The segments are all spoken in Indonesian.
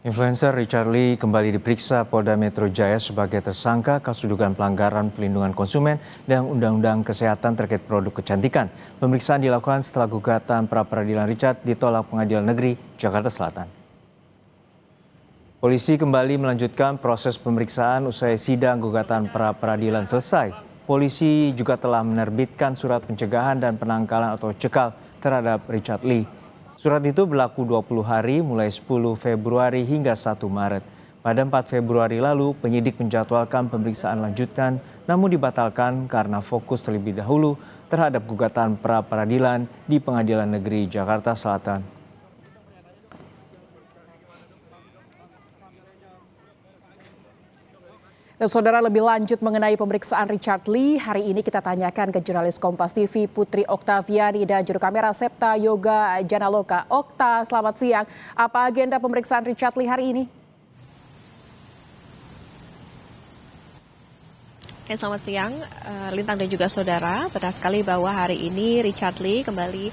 Influencer Richard Lee kembali diperiksa Polda Metro Jaya sebagai tersangka kasus dugaan pelanggaran pelindungan konsumen dan Undang-Undang Kesehatan terkait produk kecantikan. Pemeriksaan dilakukan setelah gugatan pra-peradilan Richard ditolak Pengadilan Negeri Jakarta Selatan. Polisi kembali melanjutkan proses pemeriksaan usai sidang gugatan pra-peradilan selesai. Polisi juga telah menerbitkan surat pencegahan dan penangkalan atau cekal terhadap Richard Lee. Surat itu berlaku 20 hari mulai 10 Februari hingga 1 Maret. Pada 4 Februari lalu, penyidik menjadwalkan pemeriksaan lanjutan namun dibatalkan karena fokus terlebih dahulu terhadap gugatan pra-peradilan di Pengadilan Negeri Jakarta Selatan. Dan saudara, lebih lanjut mengenai pemeriksaan Richard Lee, hari ini kita tanyakan ke jurnalis Kompas TV Putri Oktaviani dan juru kamera Septa Yoga Janaloka. Okta, selamat siang. Apa agenda pemeriksaan Richard Lee hari ini? Oke, selamat siang, Lintang dan juga saudara. Benar sekali bahwa hari ini Richard Lee kembali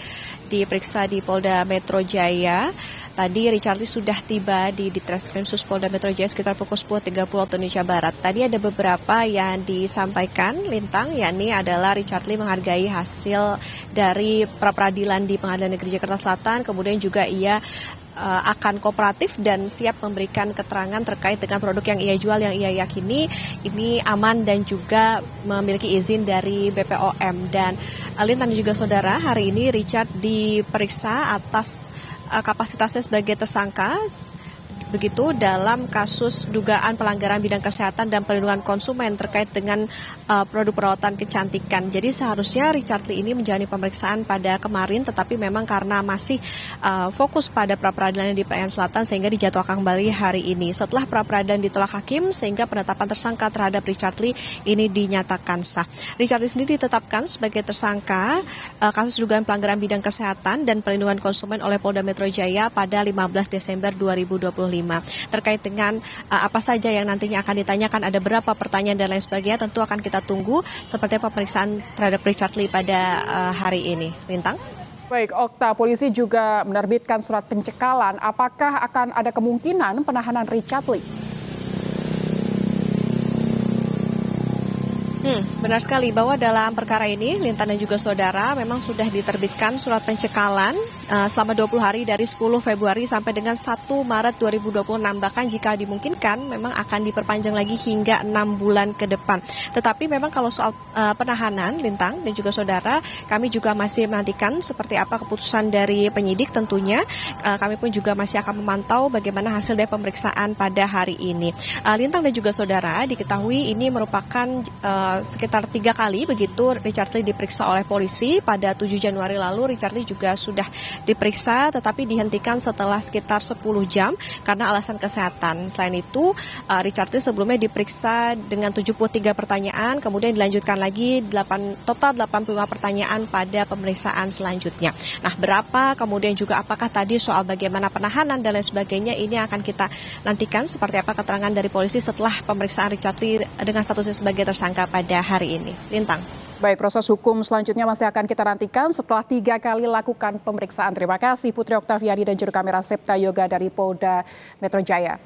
diperiksa di Polda Metro Jaya. Tadi Richard Lee sudah tiba di Ditreskrim Sus Polda Metro Jaya sekitar pukul 10.30 waktu Indonesia Barat. Tadi ada beberapa yang disampaikan, Lintang, yakni adalah Richard Lee menghargai hasil dari pra-peradilan di Pengadilan Negeri Jakarta Selatan. Kemudian juga ia akan kooperatif dan siap memberikan keterangan terkait dengan produk yang ia jual yang ia yakini ini aman dan juga memiliki izin dari BPOM. Dan Lintang dan juga saudara, hari ini Richard diperiksa atas kapasitasnya sebagai tersangka begitu dalam kasus dugaan pelanggaran bidang kesehatan dan perlindungan konsumen terkait dengan produk perawatan kecantikan. Jadi seharusnya Richard Lee ini menjalani pemeriksaan pada kemarin, tetapi memang karena masih fokus pada pra-peradilan di PN Selatan sehingga dijadwalkan kembali hari ini. Setelah pra-peradilan ditolak hakim sehingga penetapan tersangka terhadap Richard Lee ini dinyatakan sah. Richard Lee sendiri ditetapkan sebagai tersangka kasus dugaan pelanggaran bidang kesehatan dan perlindungan konsumen oleh Polda Metro Jaya pada 15 Desember 2025. Terkait dengan apa saja yang nantinya akan ditanyakan, ada berapa pertanyaan dan lain sebagainya, tentu akan kita tunggu seperti pemeriksaan terhadap Richard Lee pada hari ini. Lintang? Baik, Okta, polisi juga menerbitkan surat pencekalan. Apakah akan ada kemungkinan penahanan Richard Lee? Benar sekali bahwa dalam perkara ini Lintang dan juga saudara memang sudah diterbitkan surat pencekalan selama 20 hari dari 10 Februari sampai dengan 1 Maret 2026. Bahkan jika dimungkinkan memang akan diperpanjang lagi hingga 6 bulan ke depan. Tetapi memang kalau soal penahanan Lintang dan juga saudara, kami juga masih menantikan seperti apa keputusan dari penyidik tentunya. Kami pun juga masih akan memantau bagaimana hasil dari pemeriksaan pada hari ini. Lintang dan juga saudara, diketahui ini merupakan sekitar 3 kali begitu Richard Lee diperiksa oleh polisi. Pada 7 Januari lalu Richard Lee juga sudah diperiksa tetapi dihentikan setelah sekitar 10 jam karena alasan kesehatan. Selain itu Richard Lee sebelumnya diperiksa dengan 73 pertanyaan, kemudian dilanjutkan lagi total 85 pertanyaan pada pemeriksaan selanjutnya. Nah, berapa kemudian juga apakah tadi soal bagaimana penahanan dan lain sebagainya, ini akan kita nantikan seperti apa keterangan dari polisi setelah pemeriksaan Richard Lee dengan statusnya sebagai tersangka pada hari ini. Lintang. Baik, proses hukum selanjutnya masih akan kita nantikan setelah 3 kali lakukan pemeriksaan. Terima kasih Putri Oktaviani dan juru kamera Septa Yoga dari Polda Metro Jaya.